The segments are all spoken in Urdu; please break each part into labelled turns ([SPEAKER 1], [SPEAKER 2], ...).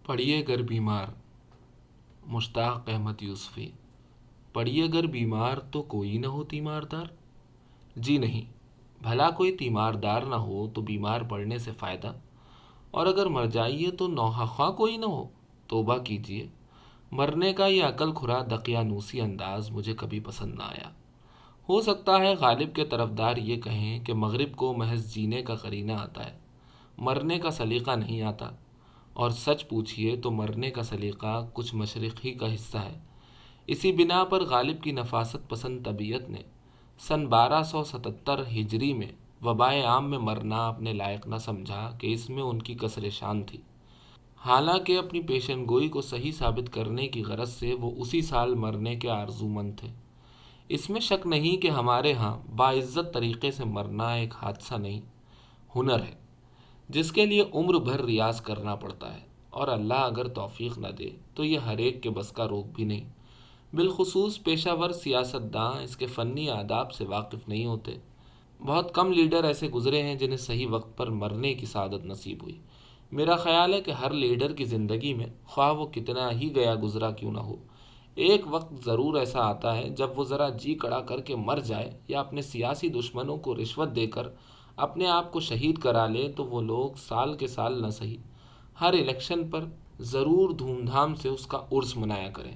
[SPEAKER 1] پڑھیے گر بیمار، مشتاق احمد یوسفی۔ پڑھیے گر بیمار تو کوئی نہ ہو تیماردار۔ جی نہیں، بھلا کوئی تیماردار نہ ہو تو بیمار پڑنے سے فائدہ، اور اگر مر جائیے تو نوحہ خواہ کوئی نہ ہو۔ توبہ کیجیے، مرنے کا یہ عقل کھرا دقیانوسی انداز مجھے کبھی پسند نہ آیا۔ ہو سکتا ہے غالب کے طرفدار یہ کہیں کہ مغرب کو محض جینے کا قرینہ آتا ہے، مرنے کا سلیقہ نہیں آتا، اور سچ پوچھیے تو مرنے کا سلیقہ کچھ مشرق ہی کا حصہ ہے۔ اسی بنا پر غالب کی نفاست پسند طبیعت نے سن 1277 ہجری میں وبائے عام میں مرنا اپنے لائق نہ سمجھا کہ اس میں ان کی کسر شان تھی، حالانکہ اپنی پیشن گوئی کو صحیح ثابت کرنے کی غرض سے وہ اسی سال مرنے کے آرزومند تھے۔ اس میں شک نہیں کہ ہمارے ہاں باعزت طریقے سے مرنا ایک حادثہ نہیں، ہنر ہے جس کے لیے عمر بھر ریاض کرنا پڑتا ہے، اور اللہ اگر توفیق نہ دے تو یہ ہر ایک کے بس کا روگ بھی نہیں۔ بالخصوص پیشہ ور سیاستداں اس کے فنی آداب سے واقف نہیں ہوتے۔ بہت کم لیڈر ایسے گزرے ہیں جنہیں صحیح وقت پر مرنے کی سعادت نصیب ہوئی۔ میرا خیال ہے کہ ہر لیڈر کی زندگی میں، خواہ وہ کتنا ہی گیا گزرا کیوں نہ ہو، ایک وقت ضرور ایسا آتا ہے جب وہ ذرا جی کڑا کر کے مر جائے یا اپنے سیاسی دشمنوں کو رشوت دے کر اپنے آپ کو شہید کرا لے تو وہ لوگ سال کے سال نہ سہی ہر الیکشن پر ضرور دھوم دھام سے اس کا عرس منایا کریں۔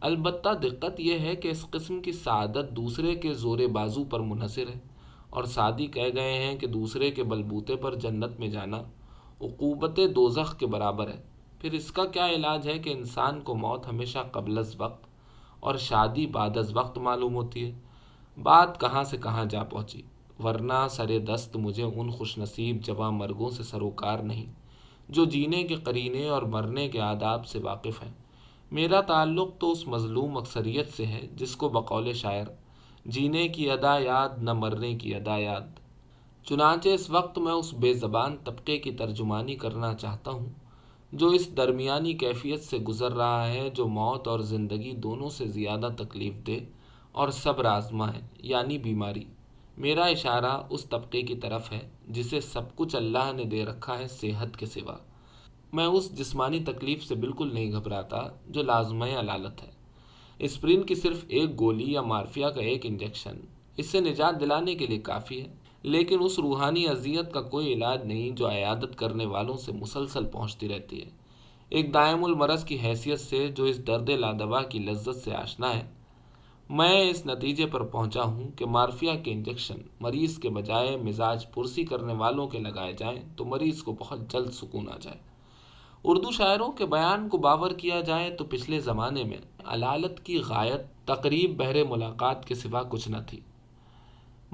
[SPEAKER 1] البتہ دقت یہ ہے کہ اس قسم کی سعادت دوسرے کے زور بازو پر منحصر ہے، اور سعدی کہہ گئے ہیں کہ دوسرے کے بلبوتے پر جنت میں جانا عقوبت دوزخ کے برابر ہے۔ پھر اس کا کیا علاج ہے کہ انسان کو موت ہمیشہ قبل از وقت اور شادی بعد از وقت معلوم ہوتی ہے۔ بات کہاں سے کہاں جا پہنچی، ورنہ سرے دست مجھے ان خوش نصیب جواں مرگوں سے سروکار نہیں جو جینے کے قرینے اور مرنے کے آداب سے واقف ہیں۔ میرا تعلق تو اس مظلوم اکثریت سے ہے جس کو بقول شاعر جینے کی ادا یاد نہ مرنے کی ادا یاد۔ چنانچہ اس وقت میں اس بے زبان طبقے کی ترجمانی کرنا چاہتا ہوں جو اس درمیانی کیفیت سے گزر رہا ہے جو موت اور زندگی دونوں سے زیادہ تکلیف دہ اور صبر آزما ہے، یعنی بیماری۔ میرا اشارہ اس طبقے کی طرف ہے جسے سب کچھ اللہ نے دے رکھا ہے صحت کے سوا۔ میں اس جسمانی تکلیف سے بالکل نہیں گھبراتا جو لازمہ علالت ہے۔ اسپرین کی صرف ایک گولی یا مارفیا کا ایک انجیکشن اس سے نجات دلانے کے لیے کافی ہے، لیکن اس روحانی اذیت کا کوئی علاج نہیں جو عیادت کرنے والوں سے مسلسل پہنچتی رہتی ہے۔ ایک دائم المرض کی حیثیت سے جو اس درد لادوا کی لذت سے آشنا ہے، میں اس نتیجے پر پہنچا ہوں کہ مارفیا کے انجیکشن مریض کے بجائے مزاج پرسی کرنے والوں کے لگائے جائیں تو مریض کو بہت جلد سکون آ جائے۔ اردو شاعروں کے بیان کو باور کیا جائے تو پچھلے زمانے میں علالت کی غایت تقریب بہر ملاقات کے سوا کچھ نہ تھی۔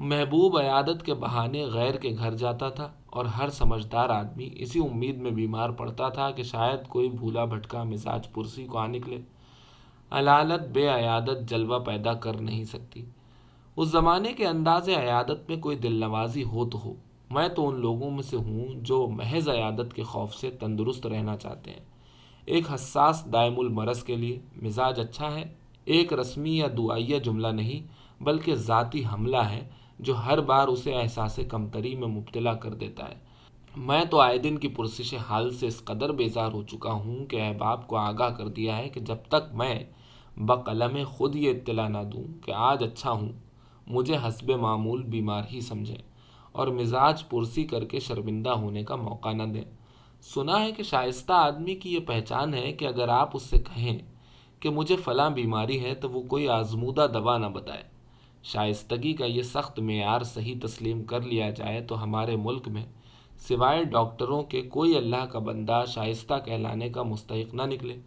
[SPEAKER 1] محبوب عیادت کے بہانے غیر کے گھر جاتا تھا، اور ہر سمجھدار آدمی اسی امید میں بیمار پڑتا تھا کہ شاید کوئی بھولا بھٹکا مزاج پرسی کو آ نکلے۔ علالت بے عیادت جلوہ پیدا کر نہیں سکتی۔ اس زمانے کے انداز عیادت میں کوئی دل نوازی ہو تو ہو۔ میں تو ان لوگوں میں سے ہوں جو محض عیادت کے خوف سے تندرست رہنا چاہتے ہیں۔ ایک حساس دائم المرض کے لیے مزاج اچھا ہے ایک رسمی یا دعائیہ جملہ نہیں، بلکہ ذاتی حملہ ہے جو ہر بار اسے احساس کمتری میں مبتلا کر دیتا ہے۔ میں تو آئے دن کی پرسش حال سے اس قدر بیزار ہو چکا ہوں کہ احباب کو آگاہ کر دیا ہے کہ جب تک میں بقلم خود یہ اطلاع نہ دوں کہ آج اچھا ہوں، مجھے حسب معمول بیمار ہی سمجھیں، اور مزاج پرسی کر کے شرمندہ ہونے کا موقع نہ دیں۔ سنا ہے کہ شائستہ آدمی کی یہ پہچان ہے کہ اگر آپ اس سے کہیں کہ مجھے فلاں بیماری ہے تو وہ کوئی آزمودہ دوا نہ بتائے۔ شائستگی کا یہ سخت معیار صحیح تسلیم کر لیا جائے تو ہمارے ملک میں سوائے ڈاکٹروں کے کوئی اللہ کا بندہ شائستہ کہلانے کا مستحق نہ نکلے۔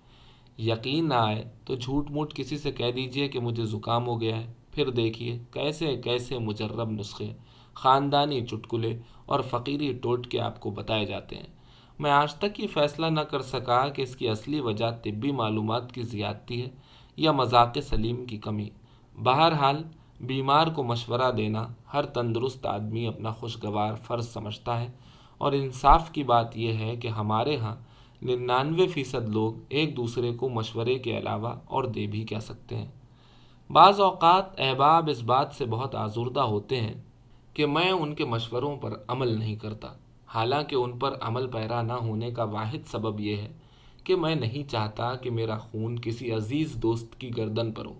[SPEAKER 1] یقین نہ آئے تو جھوٹ موٹ کسی سے کہہ دیجئے کہ مجھے زکام ہو گیا ہے، پھر دیکھیے کیسے کیسے مجرب نسخے، خاندانی چٹکلے اور فقیری ٹوٹکے آپ کو بتائے جاتے ہیں۔ میں آج تک یہ فیصلہ نہ کر سکا کہ اس کی اصلی وجہ طبی معلومات کی زیادتی ہے یا مذاق سلیم کی کمی۔ بہرحال بیمار کو مشورہ دینا ہر تندرست آدمی اپنا خوشگوار فرض سمجھتا ہے، اور انصاف کی بات یہ ہے کہ ہمارے ہاں 99% لوگ ایک دوسرے کو مشورے کے علاوہ اور دے بھی کیا سکتے ہیں۔ بعض اوقات احباب اس بات سے بہت آزردہ ہوتے ہیں کہ میں ان کے مشوروں پر عمل نہیں کرتا، حالانکہ ان پر عمل پیرا نہ ہونے کا واحد سبب یہ ہے کہ میں نہیں چاہتا کہ میرا خون کسی عزیز دوست کی گردن پر ہو۔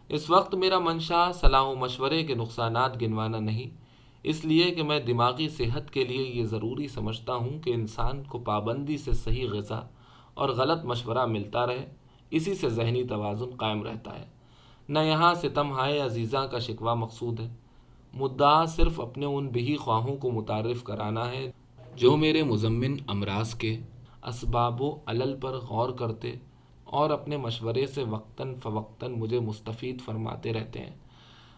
[SPEAKER 1] اس وقت میرا منشا صلاح و مشورے کے نقصانات گنوانا نہیں، اس لیے کہ میں دماغی صحت کے لیے یہ ضروری سمجھتا ہوں کہ انسان کو پابندی سے صحیح غذا اور غلط مشورہ ملتا رہے، اسی سے ذہنی توازن قائم رہتا ہے۔ نہ یہاں ستم ہائے عزیزاں کا شکوہ مقصود ہے، مدعا صرف اپنے ان بہی خواہوں کو متعارف کرانا ہے جو میرے مزمن امراض کے اسباب و علل پر غور کرتے اور اپنے مشورے سے وقتاً فوقتاً مجھے مستفید فرماتے رہتے ہیں۔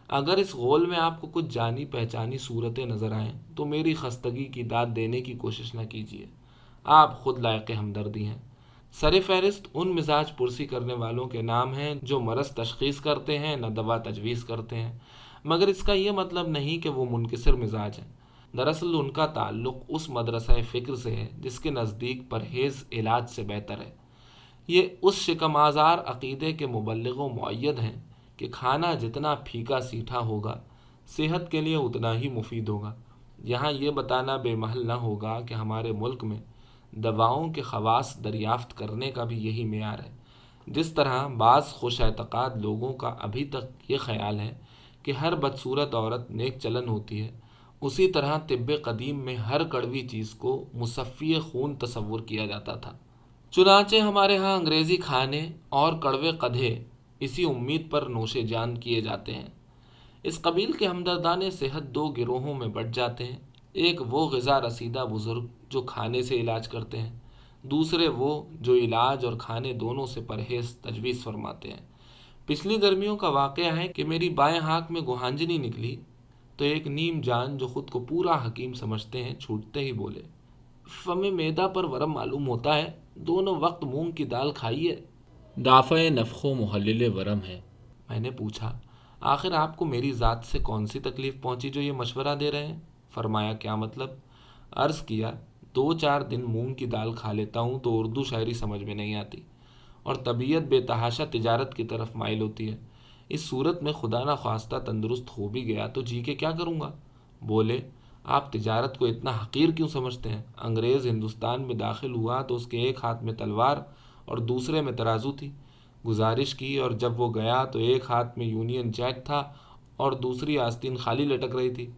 [SPEAKER 1] اگر اس غول میں آپ کو کچھ جانی پہچانی صورتیں نظر آئیں تو میری خستگی کی داد دینے کی کوشش نہ کیجیے، آپ خود لائق ہمدردی ہیں۔ سر فہرست ان مزاج پرسی کرنے والوں کے نام ہیں جو مرض تشخیص کرتے ہیں نہ دوا تجویز کرتے ہیں، مگر اس کا یہ مطلب نہیں کہ وہ منکسر مزاج ہیں۔ دراصل ان کا تعلق اس مدرسہ فکر سے ہے جس کے نزدیک پرہیز علاج سے بہتر ہے۔ یہ اس شکم آزار عقیدے کے مبلغ و مؤید ہیں کہ کھانا جتنا پھیکا سیٹھا ہوگا صحت کے لیے اتنا ہی مفید ہوگا۔ یہاں یہ بتانا بے محل نہ ہوگا کہ ہمارے ملک میں دواؤں کے خواص دریافت کرنے کا بھی یہی معیار ہے۔ جس طرح بعض خوش اعتقاد لوگوں کا ابھی تک یہ خیال ہے کہ ہر بدصورت عورت نیک چلن ہوتی ہے، اسی طرح طب قدیم میں ہر کڑوی چیز کو مصفی خون تصور کیا جاتا تھا۔ چنانچہ ہمارے ہاں انگریزی کھانے اور کڑوے قدحے اسی امید پر نوش جان کیے جاتے ہیں۔ اس قبیل کے ہمدردان صحت دو گروہوں میں بٹ جاتے ہیں، ایک وہ غذا رسیدہ بزرگ جو کھانے سے علاج کرتے ہیں، دوسرے وہ جو علاج اور کھانے دونوں سے پرہیز تجویز فرماتے ہیں۔ پچھلی گرمیوں کا واقعہ ہے کہ میری بائیں ہاتھ میں گوہانجنی نکلی تو ایک نیم جان جو خود کو پورا حکیم سمجھتے ہیں چھوٹتے ہی بولے، فم معدہ پر ورم معلوم ہوتا ہے، دونوں وقت مونگ کی دال کھائیے۔ دافع نفخ و محلل ورم ہے۔ میں نے پوچھا، آخر آپ کو میری ذات سے کون سی تکلیف پہنچی جو یہ مشورہ دے رہے ہیں؟ فرمایا، کیا مطلب؟ عرض کیا، 2-4 دن مونگ کی دال کھا لیتا ہوں تو اردو شاعری سمجھ میں نہیں آتی اور طبیعت بے تحاشا تجارت کی طرف مائل ہوتی ہے۔ اس صورت میں خدا نہ خواستہ تندرست ہو بھی گیا تو جی کے کیا کروں گا؟ بولے، آپ تجارت کو اتنا حقیر کیوں سمجھتے ہیں؟ انگریز ہندوستان میں داخل ہوا تو اس کے ایک ہاتھ میں تلوار اور دوسرے میں ترازو تھی۔ گزارش کی اور جب وہ گیا تو ایک ہاتھ میں یونین جیک تھا اور دوسری آستین خالی لٹک رہی تھی۔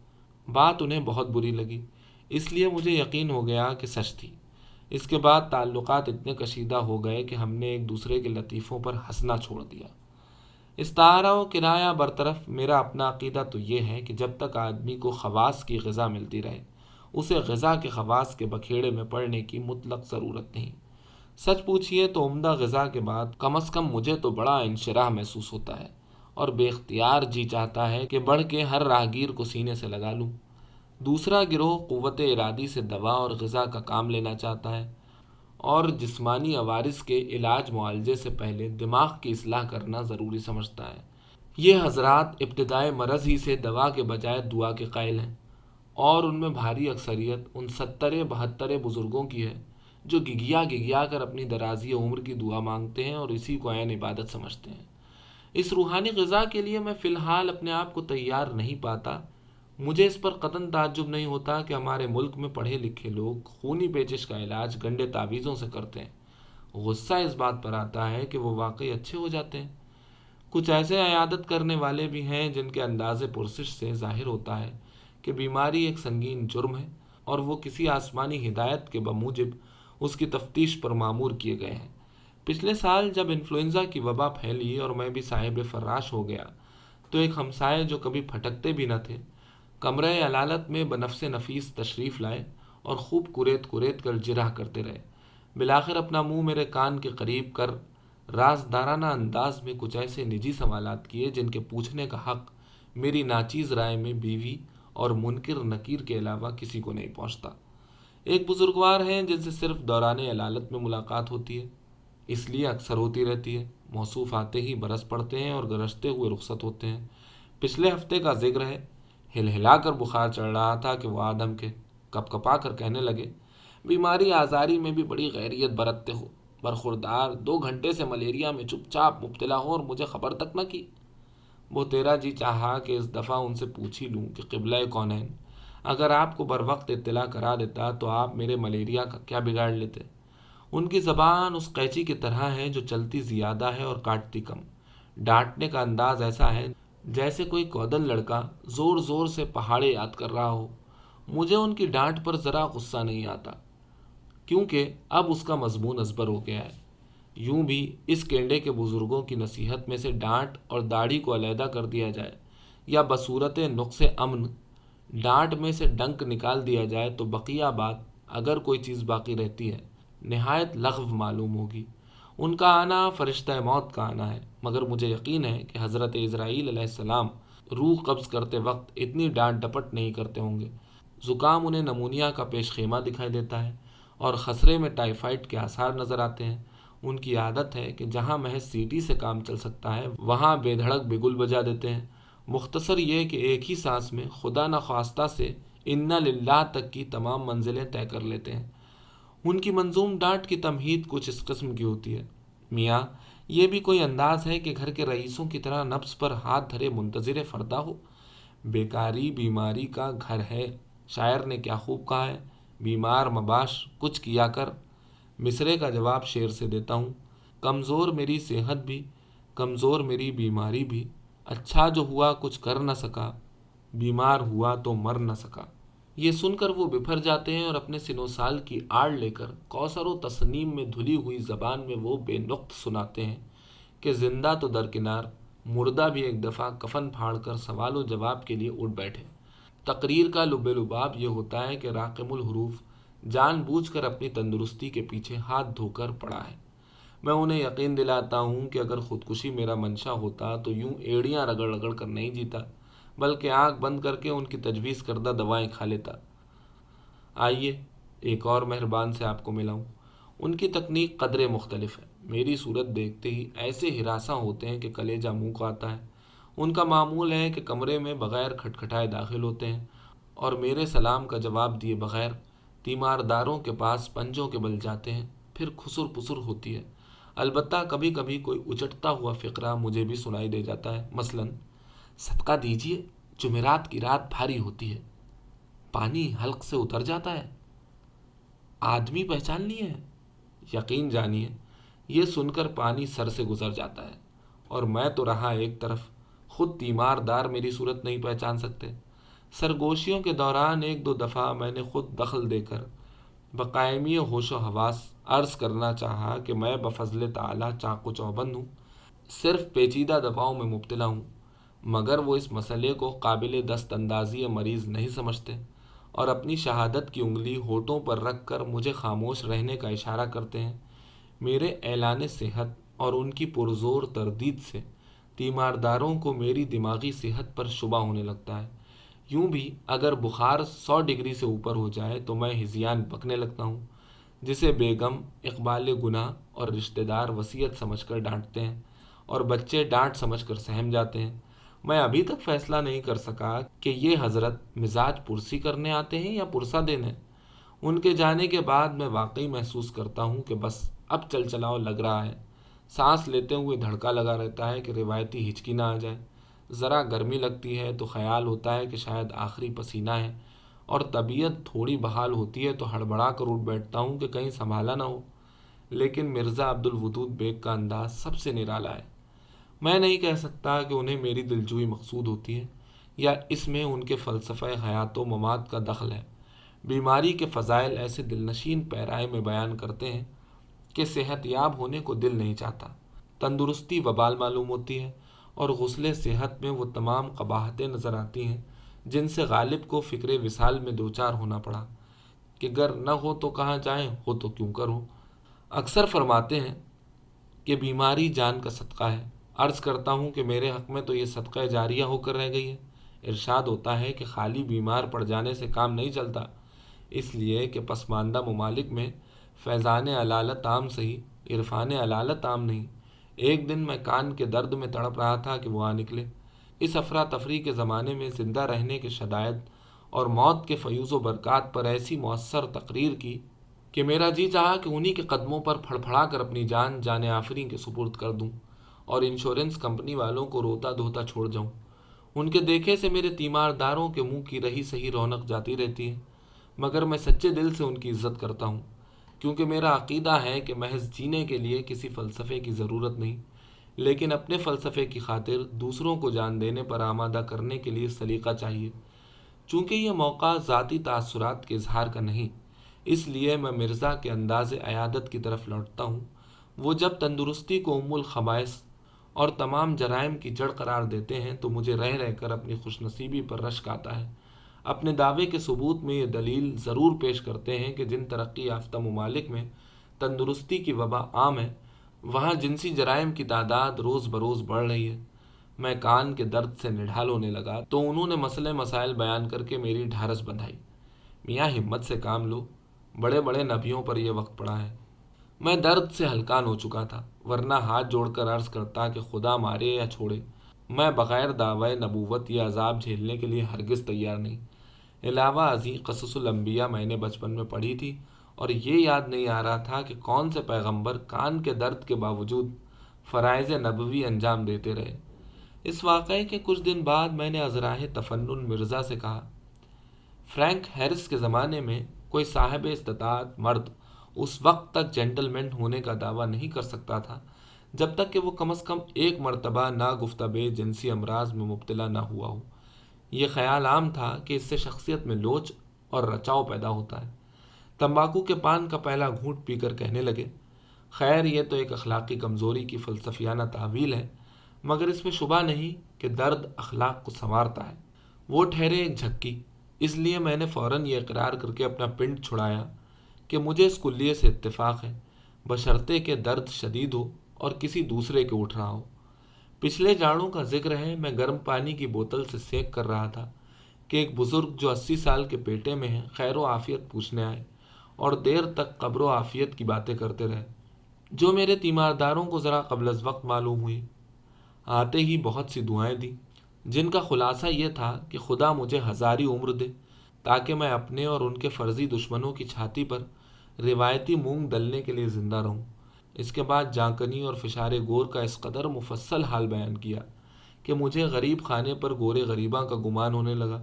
[SPEAKER 1] بات انہیں بہت بری لگی، اس لیے مجھے یقین ہو گیا کہ سچ تھی۔ اس کے بعد تعلقات اتنے کشیدہ ہو گئے کہ ہم نے ایک دوسرے کے لطیفوں پر ہنسنا چھوڑ دیا۔ استعارہ و کنایہ برطرف، میرا اپنا عقیدہ تو یہ ہے کہ جب تک آدمی کو خواص کی غذا ملتی رہے، اسے غذا کے خواص کے بکھیڑے میں پڑنے کی مطلق ضرورت نہیں۔ سچ پوچھئے تو عمدہ غذا کے بعد کم از کم مجھے تو بڑا انشراح محسوس ہوتا ہے اور بے اختیار جی چاہتا ہے کہ بڑھ کے ہر راہگیر کو سینے سے لگا لوں۔ دوسرا گروہ قوت ارادی سے دوا اور غذا کا کام لینا چاہتا ہے اور جسمانی عوارض کے علاج معالجے سے پہلے دماغ کی اصلاح کرنا ضروری سمجھتا ہے۔ یہ حضرات ابتدائے مرض ہی سے دوا کے بجائے دعا کے قائل ہیں، اور ان میں بھاری اکثریت ان 70-72 بزرگوں کی ہے جو گگیا گگیا کر اپنی درازی عمر کی دعا مانگتے ہیں اور اسی کو عین عبادت سمجھتے ہیں۔ اس روحانی غذا کے لیے میں فی الحال اپنے آپ کو تیار نہیں پاتا۔ مجھے اس پر قطعاً تعجب نہیں ہوتا کہ ہمارے ملک میں پڑھے لکھے لوگ خونی پیچش کا علاج گنڈے تعویذوں سے کرتے ہیں۔ غصہ اس بات پر آتا ہے کہ وہ واقعی اچھے ہو جاتے ہیں۔ کچھ ایسے عیادت کرنے والے بھی ہیں جن کے انداز پرسش سے ظاہر ہوتا ہے کہ بیماری ایک سنگین جرم ہے اور وہ کسی آسمانی ہدایت کے بموجب اس کی تفتیش پر مامور کیے گئے ہیں۔ پچھلے سال جب انفلوئنزا کی وبا پھیلی اور میں بھی صاحب فراش ہو گیا تو ایک ہمسائے جو کبھی پھٹکتے بھی نہ تھے، کمرہ علالت میں بنفس نفیس تشریف لائے اور خوب کوریت کر جرح کرتے رہے۔ بالآخر اپنا منہ میرے کان کے قریب کر رازدارانہ انداز میں کچھ ایسے نجی سوالات کیے جن کے پوچھنے کا حق میری ناچیز رائے میں بیوی اور منکر نکیر کے علاوہ کسی کو نہیں پہنچتا۔ ایک بزرگوار ہیں جن سے صرف دوران علالت میں ملاقات ہوتی ہے، اس لیے اکثر ہوتی رہتی ہے۔ موصوف آتے ہی برس پڑتے ہیں اور گرجتے ہوئے رخصت ہوتے ہیں۔ پچھلے ہفتے کا ذکر ہے، ہلا کر بخار چڑھ رہا تھا کہ وہ آدم کے کپ کپا کر کہنے لگے، بیماری آزاری میں بھی بڑی غیریت برتتے ہو، برخوردار 2 گھنٹے سے ملیریا میں چپ چاپ مبتلا ہو اور مجھے خبر تک نہ کی۔ وہ تیرا جی چاہا کہ اس دفعہ ان سے پوچھ ہی لوں کہ قبلہ کونین اگر آپ کو بر وقت اطلاع کرا دیتا تو آپ میرے ملیریا کا کیا بگاڑ لیتے۔ ان کی زبان اس قینچی کی طرح ہے جو چلتی زیادہ ہے اور کاٹتی کم۔ ڈانٹنے کا انداز ایسا ہے جیسے کوئی کودن لڑکا زور زور سے پہاڑے یاد کر رہا ہو۔ مجھے ان کی ڈانٹ پر ذرا غصہ نہیں آتا، کیونکہ اب اس کا مضمون ازبر ہو گیا ہے۔ یوں بھی اس کینڈے کے بزرگوں کی نصیحت میں سے ڈانٹ اور داڑھی کو علیحدہ کر دیا جائے، یا بصورت نقص امن ڈانٹ میں سے ڈنک نکال دیا جائے، تو بقیہ بات اگر کوئی چیز باقی رہتی ہے نہایت لغو معلوم ہوگی۔ ان کا آنا فرشتہ موت کا آنا ہے، مگر مجھے یقین ہے کہ حضرت اسرائیل علیہ السلام روح قبض کرتے وقت اتنی ڈانٹ ڈپٹ نہیں کرتے ہوں گے۔ زکام انہیں نمونیا کا پیش خیمہ دکھائی دیتا ہے اور خسرے میں ٹائیفائڈ کے آثار نظر آتے ہیں۔ ان کی عادت ہے کہ جہاں محض سیٹی سے کام چل سکتا ہے وہاں بے دھڑک بگل بجا دیتے ہیں۔ مختصر یہ کہ ایک ہی سانس میں خدا نخواستہ سے انا للہ تک کی تمام منزلیں طے کر لیتے ہیں۔ ان کی منظوم ڈانٹ کی تمہید کچھ اس قسم کی ہوتی ہے: میاں، یہ بھی کوئی انداز ہے کہ گھر کے رئیسوں کی طرح نفس پر ہاتھ دھرے منتظر فردا ہو؟ بیکاری بیماری کا گھر ہے۔ شاعر نے کیا خوب کہا ہے: بیمار مباش کچھ کیا کر۔ مصرے کا جواب شعر سے دیتا ہوں: کمزور میری صحت بھی، کمزور میری بیماری بھی، اچھا جو ہوا کچھ کر نہ سکا، بیمار ہوا تو مر نہ سکا۔ یہ سن کر وہ بپھر جاتے ہیں اور اپنے سن و سال کی آڑ لے کر کوثر و تسنیم میں دھلی ہوئی زبان میں وہ بے نقط سناتے ہیں کہ زندہ تو درکنار، مردہ بھی ایک دفعہ کفن پھاڑ کر سوال و جواب کے لیے اٹھ بیٹھے۔ تقریر کا لب لباب یہ ہوتا ہے کہ راقم الحروف جان بوجھ کر اپنی تندرستی کے پیچھے ہاتھ دھو کر پڑا ہے۔ میں انہیں یقین دلاتا ہوں کہ اگر خودکشی میرا منشا ہوتا تو یوں ایڑیاں رگڑ رگڑ کر نہیں جیتا، بلکہ آنکھ بند کر کے ان کی تجویز کردہ دوائیں کھا لیتا۔ آئیے ایک اور مہربان سے آپ کو ملاؤں۔ ان کی تکنیک قدرے مختلف ہے۔ میری صورت دیکھتے ہی ایسے ہراساں ہوتے ہیں کہ کلیجہ منہ کو آتا ہے۔ ان کا معمول ہے کہ کمرے میں بغیر کھٹکھٹائے داخل ہوتے ہیں اور میرے سلام کا جواب دیے بغیر تیمارداروں کے پاس پنجوں کے بل جاتے ہیں۔ پھر خسر پسر ہوتی ہے۔ البتہ کبھی کبھی کوئی اچٹتا ہوا فقرہ مجھے بھی سنائی دے جاتا ہے، مثلاً: صدقہ دیجیے، جمعرات کی رات بھاری ہوتی ہے، پانی حلق سے اتر جاتا ہے، آدمی پہچان لیے ہیں؟ یقین جانیے یہ سن کر پانی سر سے گزر جاتا ہے، اور میں تو رہا ایک طرف، خود تیماردار میری صورت نہیں پہچان سکتے۔ سرگوشیوں کے دوران ایک دو دفعہ میں نے خود دخل دے کر بقائمی ہوش و حواس عرض کرنا چاہا کہ میں بفضل تعالیٰ چاق و چوبند ہوں، صرف پیچیدہ دواؤں میں مبتلا ہوں، مگر وہ اس مسئلے کو قابل دست اندازی مریض نہیں سمجھتے اور اپنی شہادت کی انگلی ہونٹوں پر رکھ کر مجھے خاموش رہنے کا اشارہ کرتے ہیں۔ میرے اعلان صحت اور ان کی پرزور تردید سے تیمارداروں کو میری دماغی صحت پر شبہ ہونے لگتا ہے۔ یوں بھی اگر بخار 100 ڈگری سے اوپر ہو جائے تو میں ہذیان بکنے لگتا ہوں، جسے بیگم اقبال گناہ اور رشتہ دار وصیت سمجھ کر ڈانٹتے ہیں اور بچے ڈانٹ سمجھ کر سہم جاتے ہیں۔ میں ابھی تک فیصلہ نہیں کر سکا کہ یہ حضرت مزاج پرسی کرنے آتے ہیں یا پرسہ دینے۔ ان کے جانے کے بعد میں واقعی محسوس کرتا ہوں کہ بس اب چل چلاؤ لگ رہا ہے۔ سانس لیتے ہوئے دھڑکا لگا رہتا ہے کہ روایتی ہچکی نہ آ جائے۔ ذرا گرمی لگتی ہے تو خیال ہوتا ہے کہ شاید آخری پسینہ ہے، اور طبیعت تھوڑی بحال ہوتی ہے تو ہڑبڑا کر اٹھ بیٹھتا ہوں کہ کہیں سنبھالا نہ ہو۔ لیکن مرزا عبد الودود بیگ کا انداز سب سے نرالا ہے۔ میں نہیں کہہ سکتا کہ انہیں میری دلجوئی مقصود ہوتی ہے یا اس میں ان کے فلسفہ حیات و ممات کا دخل ہے۔ بیماری کے فضائل ایسے دلنشین پیرائے میں بیان کرتے ہیں کہ صحت یاب ہونے کو دل نہیں چاہتا۔ تندرستی وبال معلوم ہوتی ہے اور غسل صحت میں وہ تمام قباحتیں نظر آتی ہیں جن سے غالب کو فکر وصال میں دوچار ہونا پڑا کہ گر نہ ہو تو کہاں جائیں، ہو تو کیوں کر ہو۔ اکثر فرماتے ہیں کہ بیماری جان کا صدقہ ہے۔ عرض کرتا ہوں کہ میرے حق میں تو یہ صدقہ جاریہ ہو کر رہ گئی ہے۔ ارشاد ہوتا ہے کہ خالی بیمار پڑ جانے سے کام نہیں چلتا، اس لیے کہ پسماندہ ممالک میں فیضان علالت عام صحیح، عرفان علالت عام نہیں۔ ایک دن میں کان کے درد میں تڑپ رہا تھا کہ وہ آ نکلے۔ اس افراتفری کے زمانے میں زندہ رہنے کے شدائد اور موت کے فیوز و برکات پر ایسی مؤثر تقریر کی کہ میرا جی چاہا کہ انہی کے قدموں پر پھڑ پھڑا کر اپنی جان آفریں کے سپرد کر دوں اور انشورنس کمپنی والوں کو روتا دھوتا چھوڑ جاؤں۔ ان کے دیکھے سے میرے تیمارداروں کے منہ کی رہی سہی رونق جاتی رہتی ہے، مگر میں سچے دل سے ان کی عزت کرتا ہوں۔ کیونکہ میرا عقیدہ ہے کہ محض جینے کے لیے کسی فلسفے کی ضرورت نہیں، لیکن اپنے فلسفے کی خاطر دوسروں کو جان دینے پر آمادہ کرنے کے لیے سلیقہ چاہیے۔ چونکہ یہ موقع ذاتی تاثرات کے اظہار کا نہیں، اس لیے میں مرزا کے انداز عیادت کی طرف لوٹتا ہوں۔ وہ جب تندرستی کو ام الخبائث اور تمام جرائم کی جڑ قرار دیتے ہیں تو مجھے رہ رہ کر اپنی خوش نصیبی پر رشک آتا ہے۔ اپنے دعوے کے ثبوت میں یہ دلیل ضرور پیش کرتے ہیں کہ جن ترقی یافتہ ممالک میں تندرستی کی وبا عام ہے، وہاں جنسی جرائم کی تعداد روز بروز بڑھ رہی ہے۔ میں کان کے درد سے نڈھال ہونے لگا تو انہوں نے مسئلے مسائل بیان کر کے میری ڈھارس بندھائی۔ میاں ہمت سے کام لو، بڑے بڑے نبیوں پر یہ وقت پڑا ہے۔ میں درد سے ہلکان ہو چکا تھا، ورنہ ہاتھ جوڑ کر عرض کرتا کہ خدا مارے یا چھوڑے، میں بغیر دعوی نبوت یا عذاب جھیلنے کے لیے ہرگز تیار نہیں۔ علاوہ ازیں قصص الانبیاء میں نے بچپن میں پڑھی تھی، اور یہ یاد نہیں آ رہا تھا کہ کون سے پیغمبر کان کے درد کے باوجود فرائض نبوی انجام دیتے رہے۔ اس واقعے کے کچھ دن بعد میں نے ازراہ تفنن مرزا سے کہا، فرینک ہیرس کے زمانے میں کوئی صاحب استطاعت مرد اس وقت تک جینٹل مین ہونے کا دعویٰ نہیں کر سکتا تھا جب تک کہ وہ کم از کم ایک مرتبہ ناگفتہ جنسی امراض میں مبتلا نہ ہوا ہو۔ یہ خیال عام تھا کہ اس سے شخصیت میں لوچ اور رچاؤ پیدا ہوتا ہے۔ تمباکو کے پان کا پہلا گھونٹ پی کر کہنے لگے، خیر یہ تو ایک اخلاقی کمزوری کی فلسفیانہ تعویل ہے، مگر اس میں شبہ نہیں کہ درد اخلاق کو سنوارتا ہے۔ وہ ٹھہرے ایک جھکی، اس لیے میں نے فوراً یہ اقرار کر کے اپنا پنڈ چھڑایا کہ مجھے اس کلیے سے اتفاق ہے، بشرطے کہ درد شدید ہو اور کسی دوسرے کے اٹھ رہا ہو۔ پچھلے جاڑوں کا ذکر ہے، میں گرم پانی کی بوتل سے سینک کر رہا تھا کہ ایک بزرگ جو 80 سال کے پیٹے میں ہیں خیر و عافیت پوچھنے آئے اور دیر تک قبر و عافیت کی باتیں کرتے رہے، جو میرے تیمارداروں کو ذرا قبل از وقت معلوم ہوئی۔ آتے ہی بہت سی دعائیں دیں، جن کا خلاصہ یہ تھا کہ خدا مجھے ہزاری عمر دے تاکہ میں اپنے اور ان کے فرضی دشمنوں کی چھاتی پر روایتی مونگ دلنے کے لیے زندہ رہوں۔ اس کے بعد جانکنی اور فشار گور کا اس قدر مفصل حال بیان کیا کہ مجھے غریب خانے پر گورے غریباں کا گمان ہونے لگا۔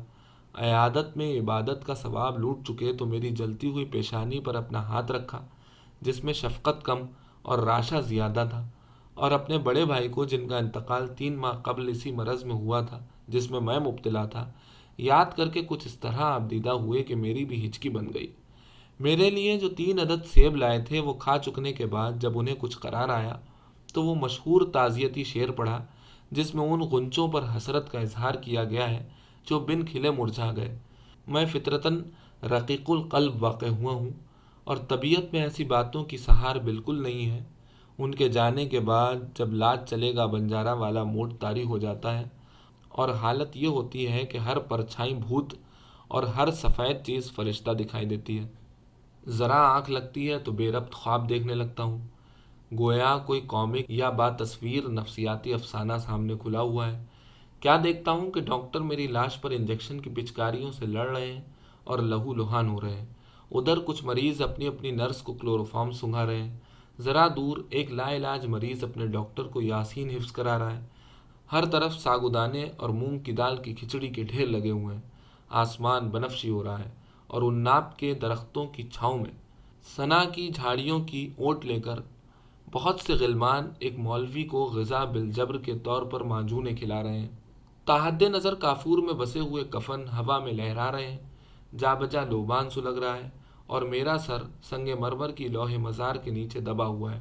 [SPEAKER 1] عیادت میں عبادت کا ثواب لوٹ چکے تو میری جلتی ہوئی پیشانی پر اپنا ہاتھ رکھا جس میں شفقت کم اور راشا زیادہ تھا، اور اپنے بڑے بھائی کو جن کا انتقال 3 ماہ قبل اسی مرض میں ہوا تھا جس میں میں مبتلا تھا یاد کر کے کچھ اس طرح آبدیدہ ہوئے کہ میری بھی ہچکی بن گئی۔ میرے لیے جو 3 عدد سیب لائے تھے وہ کھا چکنے کے بعد جب انہیں کچھ قرار آیا تو وہ مشہور تعزیتی شعر پڑھا جس میں ان غنچوں پر حسرت کا اظہار کیا گیا ہے جو بن کھلے مرجھا گئے۔ میں فطرتاً رقیق القلب واقع ہوا ہوں، اور طبیعت میں ایسی باتوں کی سہار بالکل نہیں ہے۔ ان کے جانے کے بعد جب لاج چلے گا بنجارہ والا موڈ طاری ہو جاتا ہے، اور حالت یہ ہوتی ہے کہ ہر پرچھائی بھوت اور ہر سفید چیز فرشتہ دکھائی دیتی ہے۔ ذرا آنکھ لگتی ہے تو بے ربط خواب دیکھنے لگتا ہوں، گویا کوئی کامک یا با تصویر نفسیاتی افسانہ سامنے کھلا ہوا ہے۔ کیا دیکھتا ہوں کہ ڈاکٹر میری لاش پر انجیکشن کی پچکاریوں سے لڑ رہے ہیں اور لہو لہان ہو رہے ہیں، ادھر کچھ مریض اپنی اپنی نرس کو کلوروفارم سنگھا رہے ہیں، ذرا دور ایک لا علاج مریض اپنے ڈاکٹر کو یاسین حفظ کرا رہا ہے، ہر طرف ساگودانے اور مونگ کی دال کی کھچڑی کے ڈھیر لگے ہوئے ہیں، آسمان بنفشی ہو رہا ہے، اور عناب کے درختوں کی چھاؤں میں سنا کی جھاڑیوں کی اوٹ لے کر بہت سے غلمان ایک مولوی کو غذا بالجبر کے طور پر معجونیں کھلا رہے ہیں۔ تحد نظر کافور میں بسے ہوئے کفن ہوا میں لہرا رہے ہیں، جا بجا لوبان سلگ رہا ہے، اور میرا سر سنگ مرمر کی لوح مزار کے نیچے دبا ہوا ہے،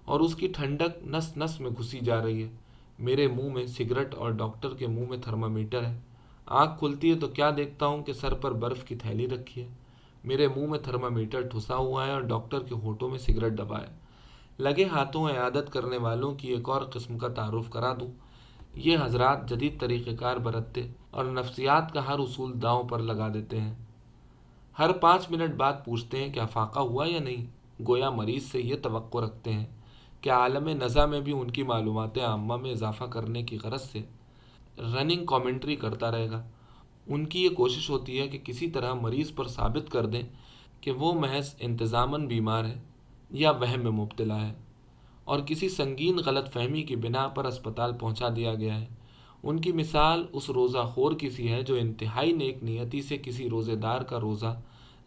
[SPEAKER 1] اور اس کی ٹھنڈک نس نس میں گھسی جا رہی ہے۔ میرے منہ میں سگریٹ اور ڈاکٹر کے منہ میں تھرمامیٹر ہے۔ آنکھ کھلتی ہے تو کیا دیکھتا ہوں کہ سر پر برف کی تھیلی رکھی ہے، میرے منہ میں تھرمامیٹر ٹھسا ہوا ہے اور ڈاکٹر کے ہونٹوں میں سگریٹ دبا ہے۔ لگے ہاتھوں عیادت کرنے والوں کی ایک اور قسم کا تعارف کرا دوں، یہ حضرات جدید طریقہ کار برتتے اور نفسیات کا ہر اصول داؤں پر لگا دیتے ہیں۔ ہر 5 منٹ بعد پوچھتے ہیں کہ افاقہ ہوا یا نہیں، گویا مریض سے یہ توقع رکھتے ہیں کہ عالم نزا میں بھی ان کی معلومات عامہ میں اضافہ کرنے کی غرض سے رننگ کامنٹری کرتا رہے گا۔ ان کی یہ کوشش ہوتی ہے کہ کسی طرح مریض پر ثابت کر دیں کہ وہ محض انتظاماً بیمار ہے یا وہم میں مبتلا ہے، اور کسی سنگین غلط فہمی کی بنا پر اسپتال پہنچا دیا گیا ہے۔ ان کی مثال اس روزہ خور کی سی ہے جو انتہائی نیک نیتی سے کسی روزے دار کا روزہ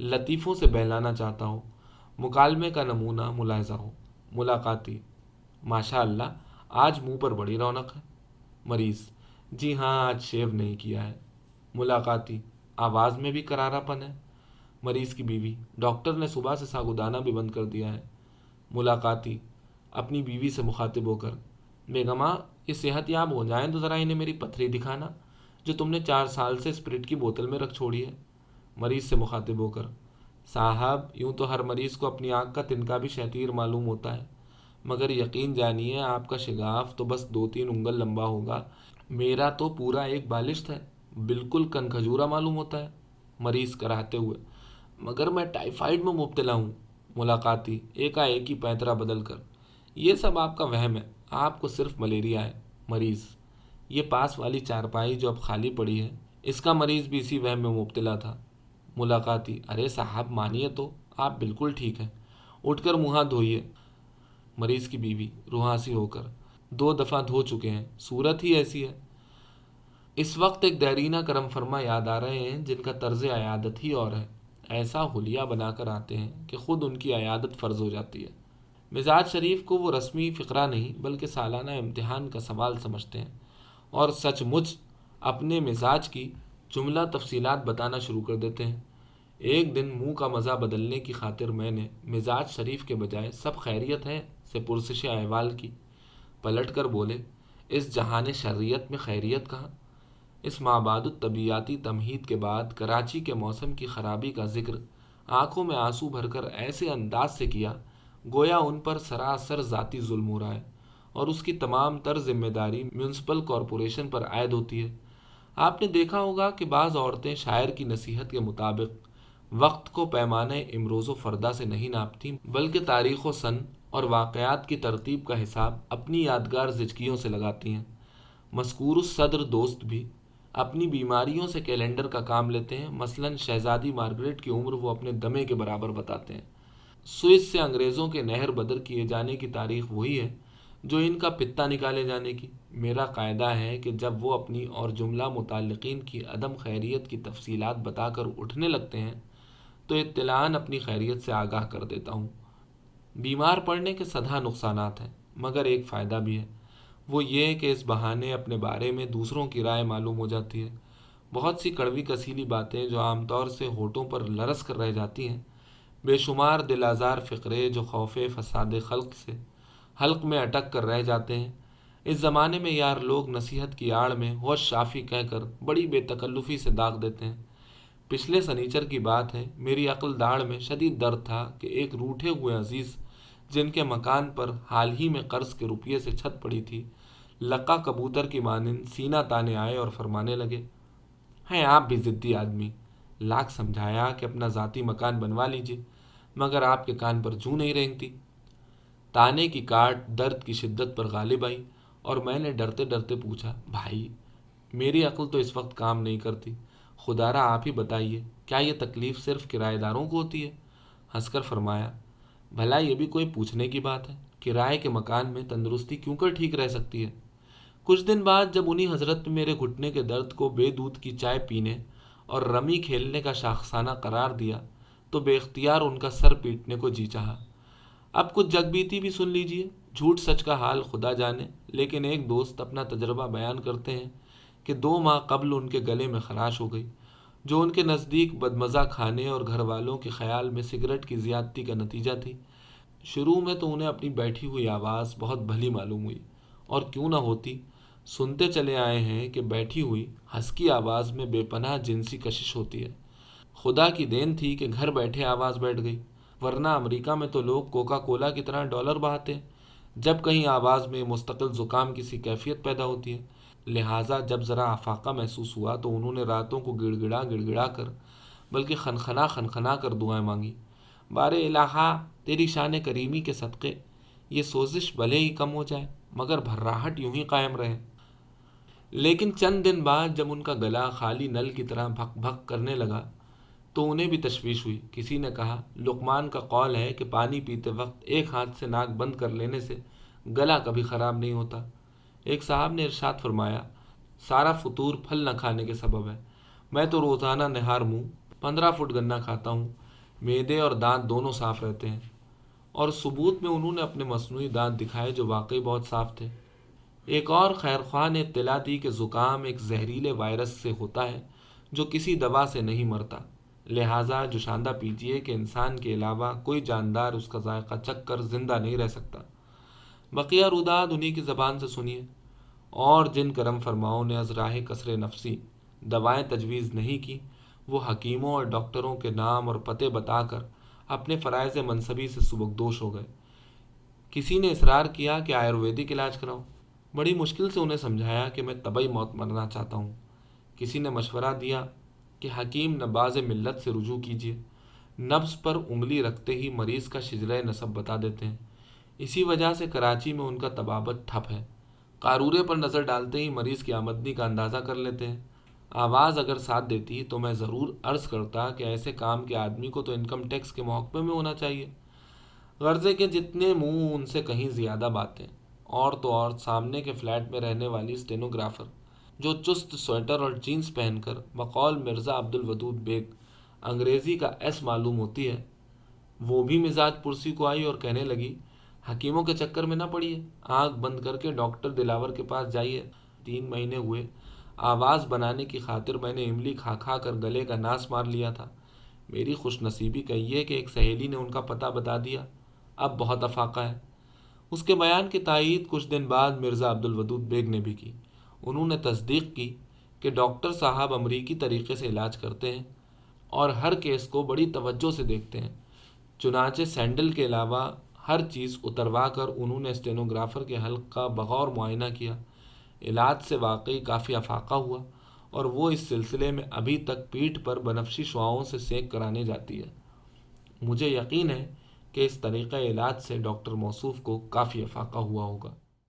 [SPEAKER 1] لطیفوں سے بہلانا چاہتا ہو، مکالمے کا نمونہ ملاحظہ ہو۔ ملاقاتی: ماشاء اللہ، آج منہ پر بڑی رونق ہے۔ مریض: جی ہاں، آج شیو نہیں کیا ہے۔ ملاقاتی: آواز میں بھی کرارا پن ہے۔ مریض کی بیوی: ڈاکٹر نے صبح سے ساگودانہ بھی بند کر دیا ہے۔ ملاقاتی اپنی بیوی سے مخاطب ہو کر: بیگماں، یہ صحت یاب ہو جائیں تو ذرا انہیں میری پتھری دکھانا جو تم نے 4 سال سے اسپرٹ کی بوتل میں رکھ چھوڑی ہے۔ مریض سے مخاطب ہو کر: صاحب، یوں تو ہر مریض کو اپنی آنکھ کا تنکا بھی شتیر معلوم ہوتا ہے، مگر یقین جانیے آپ کا شگاف تو بس 2-3 انگل لمبا ہوگا، میرا تو پورا ایک بالشت ہے، بالکل کن کھجورا معلوم ہوتا ہے۔ مریض کراہتے ہوئے: مگر میں ٹائیفائڈ میں مبتلا ہوں۔ ملاقاتی ایک ہی پینترا بدل کر: یہ سب آپ کا وہم ہے، آپ کو صرف ملیریا ہے۔ مریض: یہ پاس والی چارپائی جو اب خالی پڑی ہے، اس کا مریض بھی اسی وہم میں مبتلا تھا۔ ملاقاتی: ارے صاحب مانیے تو، آپ بالکل ٹھیک ہیں، اٹھ کر منہ ہاتھ دھوئیے۔ مریض کی بیوی روحاسی ہو کر: 2 دفعہ دھو چکے ہیں، صورت ہی ایسی ہے۔ اس وقت ایک دیرینہ کرم فرما یاد آ رہے ہیں جن کا طرز عیادت ہی اور ہے، ایسا حلیہ بنا کر آتے ہیں کہ خود ان کی عیادت فرض ہو جاتی ہے۔ مزاج شریف کو وہ رسمی فقرہ نہیں بلکہ سالانہ امتحان کا سوال سمجھتے ہیں، اور سچ مچ اپنے مزاج کی جملہ تفصیلات بتانا شروع کر دیتے ہیں۔ ایک دن منہ کا مزہ بدلنے کی خاطر میں نے مزاج شریف کے بجائے سب خیریت ہے سے پرسش احوال کی۔ پلٹ کر بولے: اس جہان شریعت میں خیریت کہاں؟ اس مابعد الطبیعیاتی تمہید کے بعد کراچی کے موسم کی خرابی کا ذکر آنکھوں میں آنسو بھر کر ایسے انداز سے کیا گویا ان پر سراسر ذاتی ظلم ہو رہا ہے اور اس کی تمام تر ذمہ داری میونسپل کارپوریشن پر عائد ہوتی ہے۔ آپ نے دیکھا ہوگا کہ بعض عورتیں شاعر کی نصیحت کے مطابق وقت کو پیمانہ امروز و فردا سے نہیں ناپتی بلکہ تاریخ و سن اور واقعات کی ترتیب کا حساب اپنی یادگار زچگیوں سے لگاتی ہیں۔ مذکور الصدر دوست بھی اپنی بیماریوں سے کیلنڈر کا کام لیتے ہیں، مثلاً شہزادی مارگریٹ کی عمر وہ اپنے دمے کے برابر بتاتے ہیں۔ سوئس سے انگریزوں کے نہر بدر کیے جانے کی تاریخ وہی ہے جو ان کا پتا نکالے جانے کی۔ میرا قاعدہ ہے کہ جب وہ اپنی اور جملہ متعلقین کی عدم خیریت کی تفصیلات بتا کر اٹھنے لگتے ہیں تو اطلاعاً اپنی خیریت سے آگاہ کر دیتا ہوں۔ بیمار پڑنے کے سدھا نقصانات ہیں، مگر ایک فائدہ بھی ہے، وہ یہ کہ اس بہانے اپنے بارے میں دوسروں کی رائے معلوم ہو جاتی ہے۔ بہت سی کڑوی کسیلی باتیں جو عام طور سے ہونٹوں پر لرز کر رہ جاتی ہیں، بے شمار دل آزار فقرے جو خوف فساد خلق سے حلق میں اٹک کر رہ جاتے ہیں، اس زمانے میں یار لوگ نصیحت کی آڑ میں ہوش شافی کہہ کر بڑی بے تکلفی سے داغ دیتے ہیں۔ پچھلے سنیچر کی بات ہے، میری عقل داڑھ میں شدید درد تھا کہ ایک روٹھے ہوئے عزیز جن کے مکان پر حال ہی میں قرض کے روپیے سے چھت پڑی تھی، لقا کبوتر کی مانند سینہ تانے آئے اور فرمانے لگے: ہیں آپ بھی ضدی آدمی، لاکھ سمجھایا کہ اپنا ذاتی مکان بنوا لیجیے، مگر آپ کے کان پر جوں نہیں رینگتی۔ تانے کی کاٹ درد کی شدت پر غالب آئی اور میں نے ڈرتے ڈرتے پوچھا: بھائی، میری عقل تو اس وقت کام نہیں کرتی، خدا را آپ ہی بتائیے کیا یہ تکلیف صرف کرایہ داروں کو ہوتی ہے؟ ہنس کر فرمایا: بھلا یہ بھی کوئی پوچھنے کی بات ہے، کرائے کے مکان میں تندرستی کیوں کر ٹھیک رہ سکتی ہے؟ کچھ دن بعد جب انہی حضرت نے میرے گھٹنے کے درد کو بے دودھ کی چائے پینے اور رمی کھیلنے کا شاخسانہ قرار دیا تو بے اختیار ان کا سر پیٹنے کو جی چاہا۔ اب کچھ جگ بیتی بھی سن لیجئے، جھوٹ سچ کا حال خدا جانے، لیکن ایک دوست اپنا تجربہ بیان کرتے ہیں کہ 2 ماہ قبل ان کے گلے میں خراش ہو گئی، جو ان کے نزدیک بدمزہ کھانے اور گھر والوں کے خیال میں سگریٹ کی زیادتی کا نتیجہ تھی۔ شروع میں تو انہیں اپنی بیٹھی ہوئی آواز بہت بھلی معلوم ہوئی، اور کیوں نہ ہوتی، سنتے چلے آئے ہیں کہ بیٹھی ہوئی ہسکی آواز میں بے پناہ جنسی کشش ہوتی ہے۔ خدا کی دین تھی کہ گھر بیٹھے آواز بیٹھ گئی، ورنہ امریکہ میں تو لوگ کوکا کولا کی طرح ڈالر بہاتے ہیں جب کہیں آواز میں مستقل زکام کی سی کیفیت پیدا ہوتی ہے۔ لہٰذا جب ذرا افاقہ محسوس ہوا تو انہوں نے راتوں کو گڑ گڑا کر بلکہ خنخنا کر دعائیں مانگی: بار الہا، تیری شان کریمی کے صدقے یہ سوزش بھلے ہی کم ہو جائے مگر بھرراہٹ یوں ہی قائم رہے۔ لیکن چند دن بعد جب ان کا گلا خالی نل کی طرح بھک بھک کرنے لگا تو انہیں بھی تشویش ہوئی۔ کسی نے کہا: لقمان کا قول ہے کہ پانی پیتے وقت ایک ہاتھ سے ناک بند کر لینے سے گلا کبھی خراب نہیں ہوتا۔ ایک صاحب نے ارشاد فرمایا: سارا فطور پھل نہ کھانے کے سبب ہے، میں تو روزانہ نہار منہ 15 فٹ گنا کھاتا ہوں، معدے اور دانت دونوں صاف رہتے ہیں، اور ثبوت میں انہوں نے اپنے مصنوعی دانت دکھائے جو واقعی بہت صاف تھے۔ ایک اور خیر خواہ نے اطلاع دی کہ زکام ایک زہریلے وائرس سے ہوتا ہے جو کسی دوا سے نہیں مرتا، لہٰذا جوشاندہ پیجیے کہ انسان کے علاوہ کوئی جاندار اس کا ذائقہ چکھ کر زندہ نہیں رہ سکتا۔ بقیہ روداد انہی کی زبان سے سنیے۔ اور جن کرم فرماؤں نے از راہ کسر نفسی دوائیں تجویز نہیں کی، وہ حکیموں اور ڈاکٹروں کے نام اور پتے بتا کر اپنے فرائض منصبی سے سبکدوش ہو گئے۔ کسی نے اصرار کیا کہ آیورویدک علاج کراؤ، بڑی مشکل سے انہیں سمجھایا کہ میں طبعی موت مرنا چاہتا ہوں۔ کسی نے مشورہ دیا کہ حکیم نباز ملت سے رجوع کیجیے، نبض پر انگلی رکھتے ہی مریض کا شجرہ نسب بتا دیتے ہیں، اسی وجہ سے کراچی میں ان کا طبابت ٹھپ ہے۔ قارورے پر نظر ڈالتے ہی مریض کی آمدنی کا اندازہ کر لیتے ہیں۔ آواز اگر ساتھ دیتی تو میں ضرور عرض کرتا کہ ایسے کام کے آدمی کو تو انکم ٹیکس کے محکمے میں ہونا چاہیے۔ غرضے کے جتنے منہ ان سے کہیں زیادہ باتیں، اور تو اور سامنے کے فلیٹ میں رہنے والی اسٹینوگرافر جو چست سویٹر اور جینز پہن کر بقول مرزا عبد الودود بیگ انگریزی کا ایس معلوم ہوتی ہے، وہ بھی مزاج پرسی کو آئی اور کہنے لگی، حکیموں کے چکر میں نہ پڑیے، آنکھ بند کر کے ڈاکٹر دلاور کے پاس جائیے۔ 3 مہینے ہوئے، آواز بنانے کی خاطر میں نے املی کھا کھا کر گلے کا ناس مار لیا تھا۔ میری خوش نصیبی کہیے کہ ایک سہیلی نے ان کا پتہ بتا دیا، اب بہت افاقہ ہے۔ اس کے بیان کی تائید کچھ دن بعد مرزا عبد الودود بیگ نے بھی کی۔ انہوں نے تصدیق کی کہ ڈاکٹر صاحب امریکی طریقے سے علاج کرتے ہیں اور ہر کیس کو بڑی توجہ سے دیکھتے ہیں۔ چنانچہ سینڈل کے علاوہ ہر چیز اتروا کر انہوں نے اسٹینوگرافر کے حلق کا بغور معائنہ کیا۔ علاج سے واقعی کافی افاقہ ہوا، اور وہ اس سلسلے میں ابھی تک پیٹھ پر بنفشی شعاؤں سے سینک کرانے جاتی ہے۔ مجھے یقین ہے کہ اس طریقہ علاج سے ڈاکٹر موصوف کو کافی افاقہ ہوا ہوگا۔